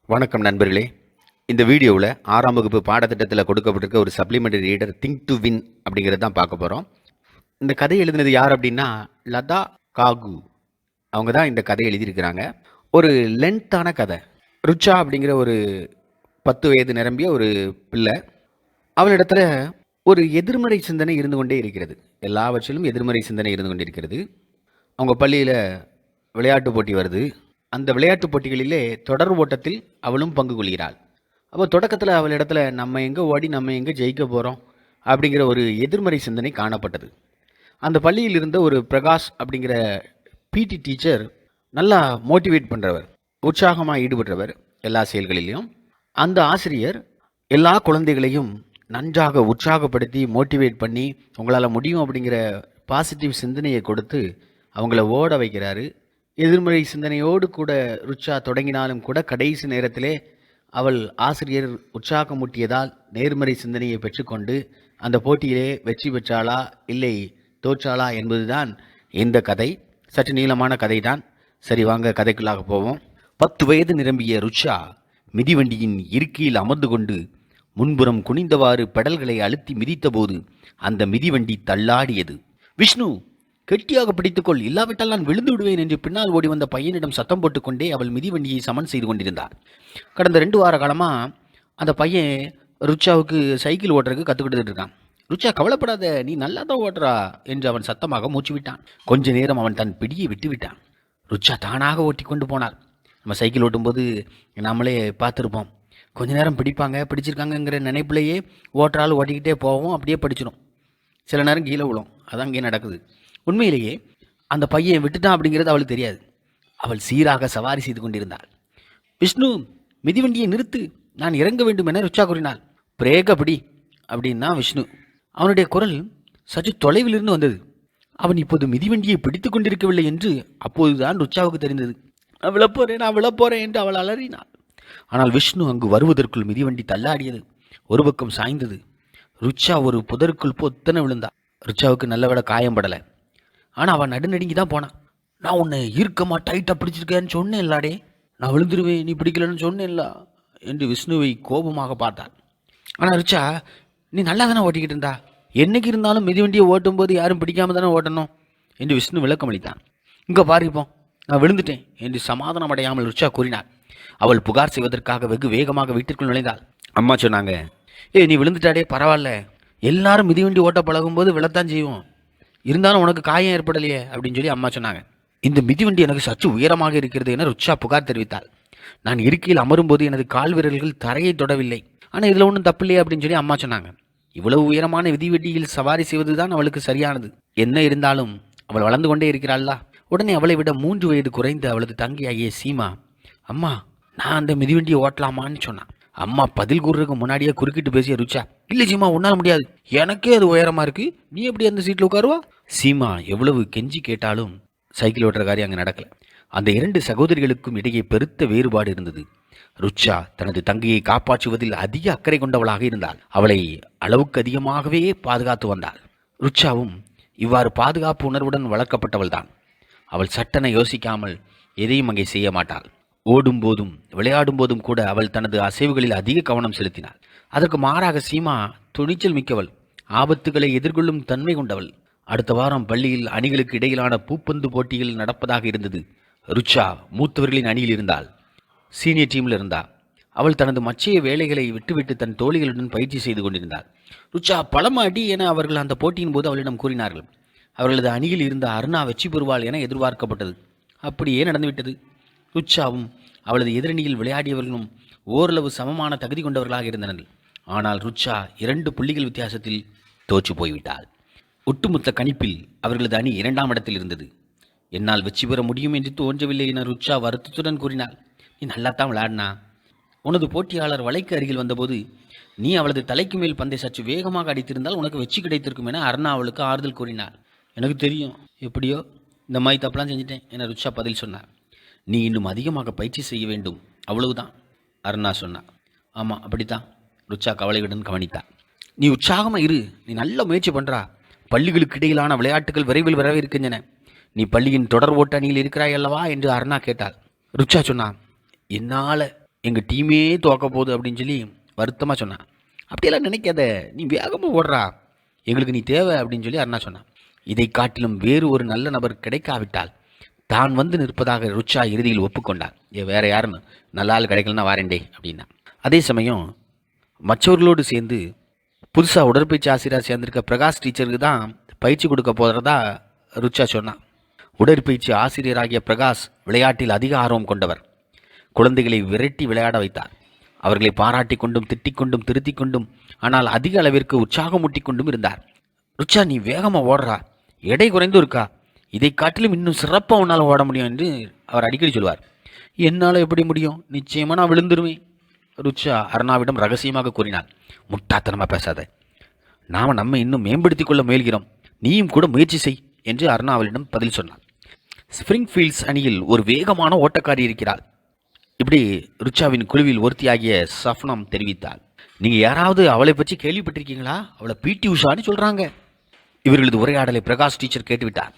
வணக்கம் நண்பர்களே. இந்த வீடியோவில் 6ஆம் வகுப்பு பாடத்திட்டத்தில் கொடுக்கப்பட்டிருக்க ஒரு supplementary reader think to win அப்படிங்கிறது தான் பார்க்க போகிறோம். இந்த கதை எழுதினது யார் அப்படின்னா லதா காகு. அவங்க தான் இந்த கதை எழுதியிருக்கிறாங்க. ஒரு லென்த்தான கதை. ருச்சா அப்படிங்கிற ஒரு 10 வயது நிரம்பிய ஒரு பிள்ளை. அவளிடத்துல ஒரு எதிர்மறை சிந்தனை இருந்து கொண்டே இருக்கிறது. எல்லாவற்றிலும் எதிர்மறை சிந்தனை இருந்து கொண்டிருக்கிறது. அவங்க பள்ளியில் விளையாட்டு போட்டி வருது. அந்த விளையாட்டு போட்டிகளிலே தொடர் ஓட்டத்தில் அவளும் பங்கு கொள்கிறாள். அப்போ தொடக்கத்தில் அவளிடத்துல நம்ம எங்கே ஓடி நம்ம எங்கே ஜெயிக்க போகிறோம் அப்படிங்கிற ஒரு எதிர்மறை சிந்தனை காணப்பட்டது. அந்த பள்ளியில் இருந்த ஒரு பிரகாஷ் அப்படிங்கிற பிடி டீச்சர் நல்லா மோட்டிவேட் பண்ணுறவர், உற்சாகமாக ஈடுபடுறவர் எல்லா செயல்களிலையும். அந்த ஆசிரியர் எல்லா குழந்தைகளையும் நன்றாக உற்சாகப்படுத்தி மோட்டிவேட் பண்ணி உங்களால் முடியும் அப்படிங்கிற பாசிட்டிவ் சிந்தனையை கொடுத்து அவங்கள ஓட வைக்கிறாரு. எதிர்மறை சிந்தனையோடு கூட ருச்சா தொடங்கினாலும் கூட கடைசி நேரத்திலே அவள் ஆசிரியர் உற்சாகமூட்டியதால் நேர்மறை சிந்தனையை பெற்றுக்கொண்டு அந்த போட்டியிலே வெற்றி பெற்றாளா இல்லை தோற்றாளா என்பதுதான் இந்த கதை. சற்று நீளமான கதை தான். சரி, வாங்க கதைக்குள்ளாக போவோம். 10 வயது நிரம்பிய ருச்சா மிதிவண்டியின் இருக்கையில் அமர்ந்து கொண்டு முன்புறம் குனிந்தவாறு பெடல்களை அழுத்தி மிதித்தபோது அந்த மிதிவண்டி தள்ளாடியது. விஷ்ணு, கெட்டியாக பிடித்துக்கொள், இல்லாவிட்டால் நான் விழுந்து விடுவேன் என்று பின்னால் ஓடி வந்த பையனிடம் சத்தம் போட்டுக்கொண்டே அவள் மிதிவண்டியை சமன் செய்து கொண்டிருந்தார். கடந்த 2 வார காலமாக அந்த பையன் ருச்சாவுக்கு சைக்கிள் ஓட்டுறதுக்கு கற்றுக் கொடுத்துட்டு இருக்கான். ருச்சா, கவலைப்படாத, நீ நல்லா தான் ஓட்டுறா என்று அவன் சத்தமாக மூச்சு விட்டான். கொஞ்ச நேரம் அவன் தன் பிடியை விட்டு விட்டான். ருச்சா தானாக ஓட்டி கொண்டு போனார். நம்ம சைக்கிள் ஓட்டும்போது நம்மளே பார்த்துருப்போம். கொஞ்ச நேரம் பிடிச்சிருக்காங்கங்கிற நினைப்பிலேயே ஓட்டுறாள் ஓட்டிக்கிட்டே போவோம், அப்படியே படிச்சிடும். சில நேரம் கீழே விழும். அதான் இங்கே நடக்குது. உண்மையிலேயே அந்த பையன் விட்டுட்டான் அப்படிங்கிறது அவளுக்கு தெரியாது. அவள் சீராக சவாரி செய்து கொண்டிருந்தாள். விஷ்ணு, மிதிவண்டியை நிறுத்து, நான் இறங்க வேண்டும் என ருச்சா கூறினாள். பிரேக் அப்படி அப்படின்னா விஷ்ணு. அவனுடைய குரல் சற்று தொலைவிலிருந்து வந்தது. அவன் இப்போது மிதிவண்டியை பிடித்து கொண்டிருக்கவில்லை என்று அப்போதுதான் ருச்சாவுக்கு தெரிந்தது. நான் விழப்போறேன் என்று அவள் அலறினாள். ஆனால் விஷ்ணு அங்கு வருவதற்குள் மிதிவண்டி தள்ளாடியது. ஒரு பக்கம் சாய்ந்தது. ருச்சா ஒரு புதருக்குள் பொத்தன விழுந்தா. ருச்சாவுக்கு நல்ல காயம் படலை. ஆனால் அவன் நடுநடுங்கி தான் போனான். நான் உன்னை ஈர்க்கமா டைட்டாக பிடிச்சிருக்கேன்னு சொன்னேன் இல்லாடே, நான் விழுந்துருவேன் நீ பிடிக்கலன்னு சொன்னேன்ல என்று விஷ்ணுவை கோபமாக பார்த்தாள். ஆனால் ருச்சா, நீ நல்லா தானே ஓட்டிக்கிட்டு இருந்தா, என்னைக்கு இருந்தாலும் மிதிவண்டியை ஓட்டும் போது யாரும் பிடிக்காம தானே ஓட்டணும் என்று விஷ்ணு விளக்கம் அளித்தான். இங்கே பாரிப்போம், நான் விழுந்துட்டேன் என்று சமாதானம் அடையாமல் ருச்சா கூறினாள். அவள் புகார் செய்வதற்காக வெகு வேகமாக வீட்டிற்குள் நுழைந்தாள். அம்மா சொன்னாங்க, நீ விழுந்துட்டாடே, பரவாயில்ல, எல்லாரும் மிதிவண்டி ஓட்ட பழகும்போது விழத்தான் செய்வோம், இருந்தாலும் உனக்கு காயம் ஏற்படலையே அப்படின்னு சொல்லி அம்மா சொன்னாங்க. இந்த மிதிவண்டி எனக்கு சற்று உயரமாக இருக்கிறது என ருச்சா புகார் தெரிவித்தாள். நான் இருக்கையில் அமரும்போது எனது கால் விரல்கள் தரையை தொடவில்லை, ஆனால் இதில் ஒன்றும் தப்பில்லையே அப்படின்னு சொல்லி அம்மா சொன்னாங்க. இவ்வளவு உயரமான மிதிவண்டியில் சவாரி செய்வதுதான் அவளுக்கு சரியானது. என்ன இருந்தாலும் அவள் வளர்ந்து கொண்டே இருக்கிறாள்லா. உடனே அவளை விட 3 வயது குறைந்த அவளது தங்கையாகிய சீமா, அம்மா, நான் அந்த மிதிவண்டியை ஓட்டலாமான்னு சொன்னான். அம்மா பதில் கூறுறதுக்கு முன்னாடியே குறுக்கிட்டு பேசிய ருச்சா, இல்லை சீமா, உன்னால் முடியாது, எனக்கே அது உயரமா இருக்கு, நீ எப்படி அந்த சீட்டில் உட்காருவா? சீமா எவ்வளவு கெஞ்சி கேட்டாலும் சைக்கிள் ஓட்டுற காரியம் அங்கே நடக்கல. அந்த 2 சகோதரிகளுக்கும் இடையே பெருத்த வேறுபாடு இருந்தது. ருச்சா தனது தங்கையை காப்பாற்றுவதில் அதிக அக்கறை கொண்டவளாக இருந்தாள். அவளை அளவுக்கு அதிகமாகவே பாதுகாத்து வந்தாள். ருச்சாவும் இவ்வாறு பாதுகாப்பு உணர்வுடன் வளர்க்கப்பட்டவள் தான். அவள் சட்டென யோசிக்காமல் எதையும் அங்கே செய்ய மாட்டாள். ஓடும் போதும் விளையாடும் போதும் கூட அவள் தனது அசைவுகளில் அதிக கவனம் செலுத்தினாள். அதற்கு மாறாக சீமா துணிச்சல் மிக்கவள், ஆபத்துகளை எதிர்கொள்ளும் தன்மை கொண்டவள். அடுத்த வாரம் பள்ளியில் அணிகளுக்கு இடையிலான பூப்பந்து போட்டிகள் நடப்பதாக இருந்தது. ருச்சா மூத்தவர்களின் அணியில் இருந்தாள், சீனியர் டீமில் இருந்தாள். அவள் தனது மற்ற வேலைகளை விட்டுவிட்டு தன் தோழிகளுடன் பயிற்சி செய்து கொண்டிருந்தாள். ருச்சா பலம் அடி என அவர்கள் அந்த போட்டியின் போது அவளிடம் கூறினார்கள். அவர்களது அணியில் இருந்த அருணா வெற்றி பெறுவாள் என எதிர்பார்க்கப்பட்டது. அப்படியே நடந்துவிட்டது. ருச்சாவும் அவளது எதிரணியில் விளையாடியவர்களும் ஓரளவு சமமான தகுதி கொண்டவர்களாக இருந்தனர். ஆனால் ருச்சா 2 புள்ளிகள் வித்தியாசத்தில் தோற்று போய்விட்டாள். ஒட்டுமொத்த கணிப்பில் அவர்களது அணி 2ஆம் இடத்தில் இருந்தது. என்னால் வெற்றி பெற முடியும் என்று தோன்றவில்லை என ருச்சா வருத்தத்துடன் கூறினாள். நீ நல்லாத்தான் விளையாடினா, உனது போட்டியாளர் வலைக்கு அருகில் வந்தபோது நீ அவளது தலைக்கு மேல் பந்தை சற்று வேகமாக அடித்திருந்தால் உனக்கு வெற்றி கிடைத்திருக்கும் என அருணா அவளுக்கு ஆறுதல் கூறினாள். எனக்கு தெரியும், எப்படியோ இந்த மாதிரி தப்பெல்லாம் செஞ்சிட்டேன் என ருச்சா பதில் சொன்னார். நீ இன்னும் அதிகமாக பயிற்சி செய்ய வேண்டும், அவ்வளவுதான் அருணா சொன்னார். ஆமாம், அப்படித்தான் ருச்சா கவலையுடன் கவனித்தார். நீ உற்சாகமாக இரு, நீ நல்ல முயற்சி பண்ணுறா, பள்ளிகளுக்கு இடையிலான விளையாட்டுகள் விரைவில் வரவிருக்கின்றன, நீ பள்ளியின் தொடர் ஓட்ட அணியில் இருக்கிறாய் அல்லவா என்று அருணா கேட்டாள். ருச்சா சொன்னான், என்னால் எங்கள் டீமே தோக்க போகுது அப்படின்னு சொல்லி வருத்தமாக சொன்னான். அப்படியெல்லாம் நினைக்காத, நீ வேகமாக ஓடுறா, எங்களுக்கு நீ தேவை அப்படின்னு சொல்லி அருணா சொன்னான். இதை காட்டிலும் வேறு ஒரு நல்ல நபர் கிடைக்காவிட்டால் தான் வந்து நிற்பதாக ருச்சா இறுதியில் ஒப்புக்கொண்டார். வேற யாருன்னு நல்ல ஆள் கிடைக்கலன்னா வாரேண்டே அப்படின்னா. அதே சமயம் மற்றவர்களோடு சேர்ந்து புதுசாக உடற்பயிற்சி ஆசிரியராக சேர்ந்திருக்க பிரகாஷ் டீச்சருக்கு தான் பயிற்சி கொடுக்க போகிறதா ருச்சா சொன்னான். உடற்பயிற்சி ஆசிரியராகிய பிரகாஷ் விளையாட்டில் அதிக ஆர்வம் கொண்டவர். குழந்தைகளை விரட்டி விளையாட வைத்தார். அவர்களை பாராட்டி கொண்டும் திட்டிக் கொண்டும் திருத்தி கொண்டும் ஆனால் அதிக அளவிற்கு உற்சாகமூட்டி கொண்டும் இருந்தார். ருச்சா, நீ வேகமாக ஓடுறா, எடை குறைந்து இருக்கா, இதை காட்டிலும் இன்னும் சிறப்பாக உன்னால் ஓட முடியும் என்று அவர் அடிக்கடி சொல்வார். என்னால் எப்படி முடியும், நிச்சயமாக நான் விழுந்துருவேன், ருச்சா அருணாவிடம் ரகசியமாக கூறினார். முட்டாத்தனமாக பேசாத, நாம் நம்ம இன்னும் மேம்படுத்திக் கொள்ள முயல்கிறோம், நீயும் கூட முயற்சி செய் என்று அருணா அவளிடம் பதில் சொன்னார். ஸ்பிரிங்ஃபீல்ட்ஸ் அணியில் ஒரு வேகமான ஓட்டக்காரி இருக்கிறாள். இப்படி ருச்சாவின் குழுவில் ஒருத்தியாகிய சஃப்னம் தெரிவித்தாள். நீங்கள் யாராவது அவளை பற்றி கேள்விப்பட்டிருக்கீங்களா? அவளை பிடி உஷான்னு சொல்கிறாங்க. இவர்களது உரையாடலை பிரகாஷ் டீச்சர் கேட்டுவிட்டார்.